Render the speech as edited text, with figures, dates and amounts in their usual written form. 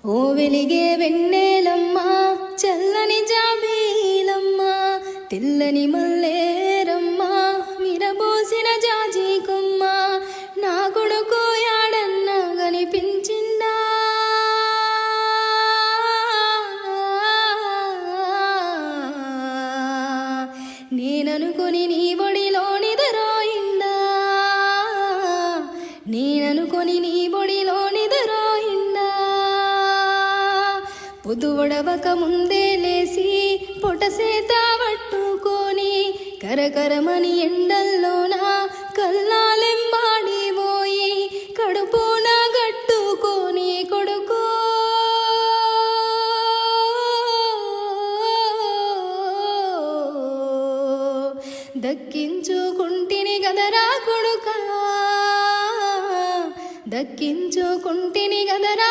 ఓ వెలిగే వెన్నెలమ్మ చల్లని జాబీలమ్మ తెల్లని మల్లేరమ్మ విరబోసిన జాజి కొమ్మ నా కొడుకు యాడన్నా కనిపించిందా నేననుకొని నీ బొడిలో నిదరోయిందా నేననుకొని నీ బొడిలో నిదరోయిందా పొద్దువడవక ముందే లేసి పొటసేత పట్టుకొని కరకరమని ఎండల్లోన కల్లాలెంబాడిపోయి కడుపున గట్టుకొని కొడుకో దక్కించుకుంటిని గదరా కొడుకా దక్కించుకుంటిని గదరా